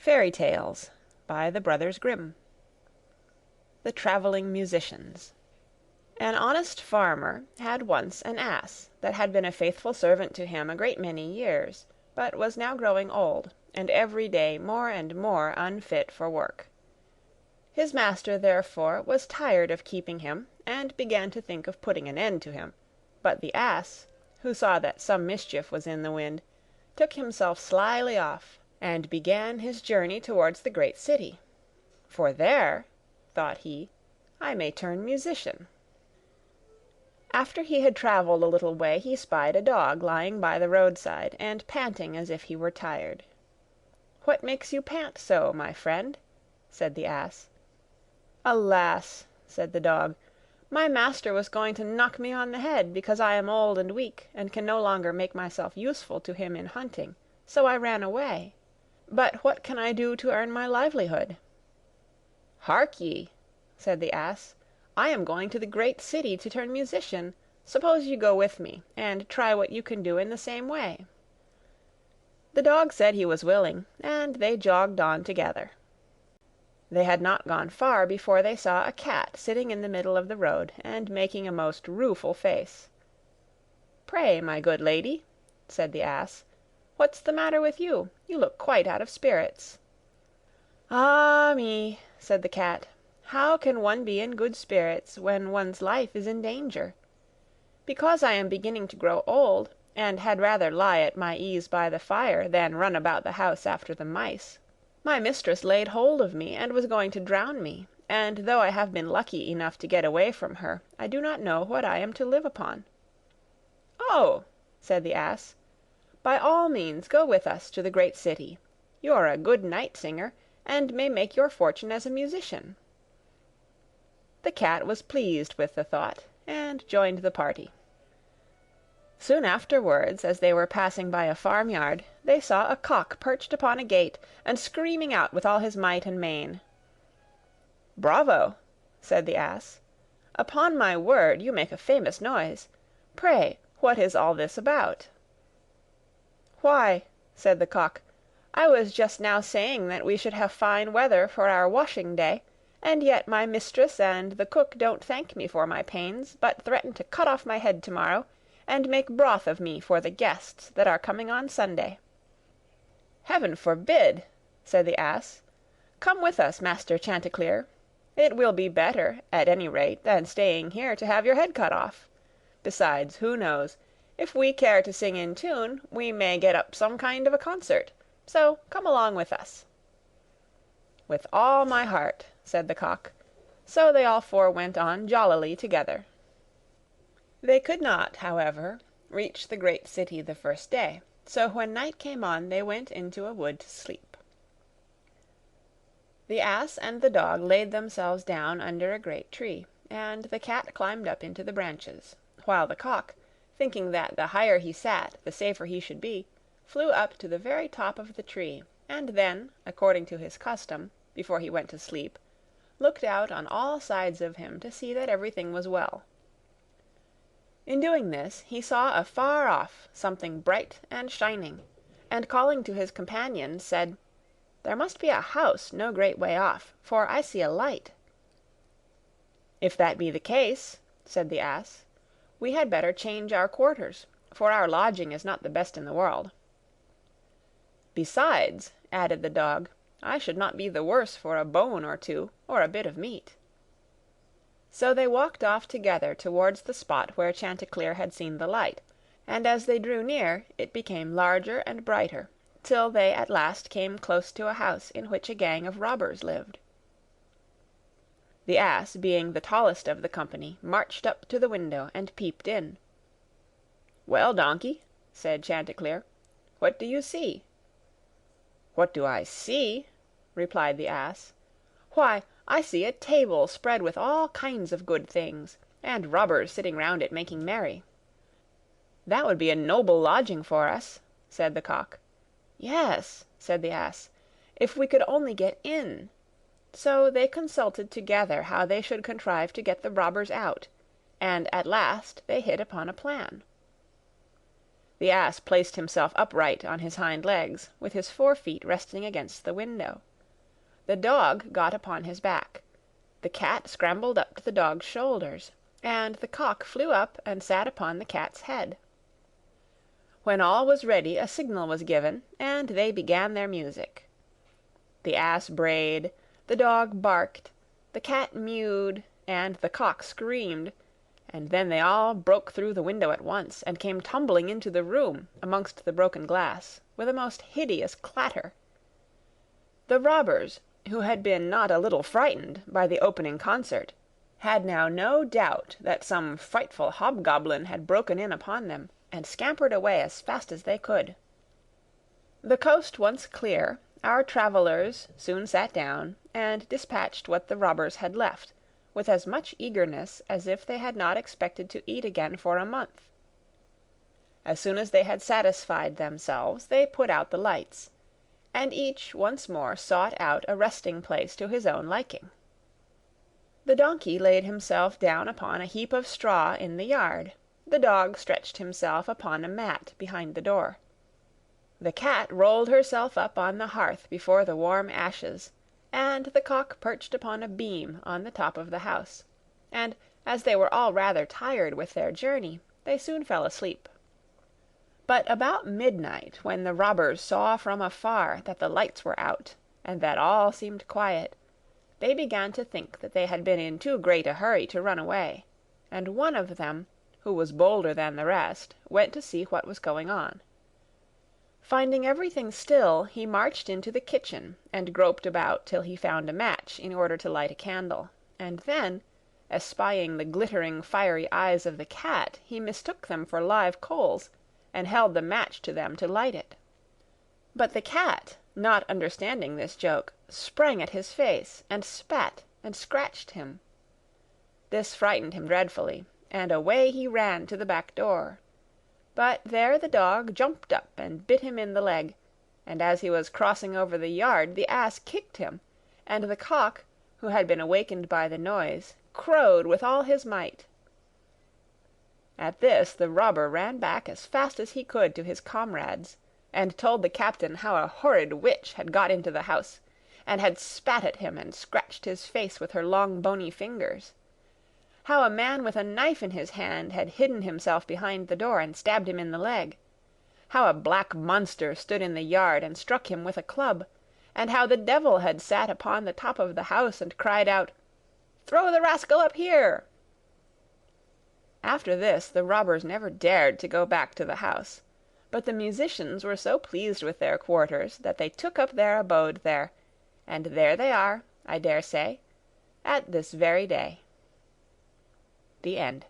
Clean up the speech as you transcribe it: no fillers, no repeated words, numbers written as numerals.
Fairy Tales by the Brothers Grimm. The Travelling Musicians. An honest farmer had once an ass that had been a faithful servant to him a great many years, but was now growing old, and every day more and more unfit for work. His master, therefore, was tired of keeping him, and began to think of putting an end to him; but the ass, who saw that some mischief was in the wind, took himself slyly off, and began his journey towards the great city. "For there," thought he, "I may turn musician." After he had travelled a little way he spied a dog lying by the roadside, and panting as if he were tired. "What makes you pant so, my friend?" said the ass. "Alas!" said the dog, "my master was going to knock me on the head, because I am old and weak, and can no longer make myself useful to him in hunting, so I ran away. But what can I do to earn my livelihood?" "Hark ye," said the ass, "I am going to the great city to turn musician. Suppose you go with me, and try what you can do in the same way." The dog said he was willing, and they jogged on together. They had not gone far before they saw a cat sitting in the middle of the road, and making a most rueful face. "Pray, my good lady," said the ass, "what's the matter with you? You look quite out of spirits." "Ah me!" said the cat, "how can one be in good spirits when one's life is in danger? Because I am beginning to grow old, and had rather lie at my ease by the fire than run about the house after the mice, my mistress laid hold of me and was going to drown me, and though I have been lucky enough to get away from her, I do not know what I am to live upon." "Oh!" said the ass, "by all means go with us to the great city. You're a good night singer, and may make your fortune as a musician." The cat was pleased with the thought, and joined the party. Soon afterwards, as they were passing by a farmyard, they saw a cock perched upon a gate, and screaming out with all his might and main. "Bravo!" said the ass. "Upon my word, you make a famous noise. Pray, what is all this about?" "Why," said the cock, "I was just now saying that we should have fine weather for our washing day, and yet my mistress and the cook don't thank me for my pains, but threaten to cut off my head tomorrow, and make broth of me for the guests that are coming on Sunday." "Heaven forbid!" said the ass. "Come with us, Master Chanticleer. It will be better, at any rate, than staying here to have your head cut off. Besides, who knows? If we care to sing in tune, we may get up some kind of a concert. So come along with us." "With all my heart," said the cock. So they all four went on jollily together. They could not, however, reach the great city the first day, so when night came on they went into a wood to sleep. The ass and the dog laid themselves down under a great tree, and the cat climbed up into the branches, while the cock, thinking that the higher he sat the safer he should be, flew up to the very top of the tree, and then, according to his custom, before he went to sleep, looked out on all sides of him to see that everything was well. In doing this he saw afar off something bright and shining, and calling to his companions said, "There must be a house no great way off, for I see a light." "If that be the case," said the ass, "we had better change our quarters, for our lodging is not the best in the world." "Besides," added the dog, "I should not be the worse for a bone or two, or a bit of meat." So they walked off together towards the spot where Chanticleer had seen the light, and as they drew near it became larger and brighter, till they at last came close to a house in which a gang of robbers lived. The ass, being the tallest of the company, marched up to the window and peeped in. "Well, donkey," said Chanticleer, "what do you see?" "What do I see?" replied the ass. "Why, I see a table spread with all kinds of good things, and robbers sitting round it making merry." "That would be a noble lodging for us," said the cock. "Yes," said the ass, "if we could only get in." So they consulted together how they should contrive to get the robbers out, and at last they hit upon a plan. The ass placed himself upright on his hind legs, with his 4 feet resting against the window. The dog got upon his back. The cat scrambled up to the dog's shoulders, and the cock flew up and sat upon the cat's head. When all was ready, a signal was given, and they began their music. The ass brayed, the dog barked, the cat mewed, and the cock screamed, and then they all broke through the window at once, and came tumbling into the room, amongst the broken glass, with a most hideous clatter. The robbers, who had been not a little frightened by the opening concert, had now no doubt that some frightful hobgoblin had broken in upon them, and scampered away as fast as they could. The coast once clear, our travellers soon sat down, and dispatched what the robbers had left, with as much eagerness as if they had not expected to eat again for a month. As soon as they had satisfied themselves, they put out the lights, and each once more sought out a resting-place to his own liking. The donkey laid himself down upon a heap of straw in the yard. The dog stretched himself upon a mat behind the door. The cat rolled herself up on the hearth before the warm ashes, and the cock perched upon a beam on the top of the house, and, as they were all rather tired with their journey, they soon fell asleep. But about midnight, when the robbers saw from afar that the lights were out, and that all seemed quiet, they began to think that they had been in too great a hurry to run away, and one of them, who was bolder than the rest, went to see what was going on. Finding everything still, he marched into the kitchen, and groped about till he found a match in order to light a candle, and then, espying the glittering fiery eyes of the cat, he mistook them for live coals, and held the match to them to light it. But the cat, not understanding this joke, sprang at his face, and spat and scratched him. This frightened him dreadfully, and away he ran to the back door. But there the dog jumped up and bit him in the leg, and as he was crossing over the yard the ass kicked him, and the cock, who had been awakened by the noise, crowed with all his might. At this the robber ran back as fast as he could to his comrades, and told the captain how a horrid witch had got into the house, and had spat at him and scratched his face with her long bony fingers; how a man with a knife in his hand had hidden himself behind the door and stabbed him in the leg; how a black monster stood in the yard and struck him with a club; and how the devil had sat upon the top of the house and cried out, "Throw the rascal up here!" After this the robbers never dared to go back to the house, but the musicians were so pleased with their quarters that they took up their abode there, and there they are, I dare say, at this very day. The End.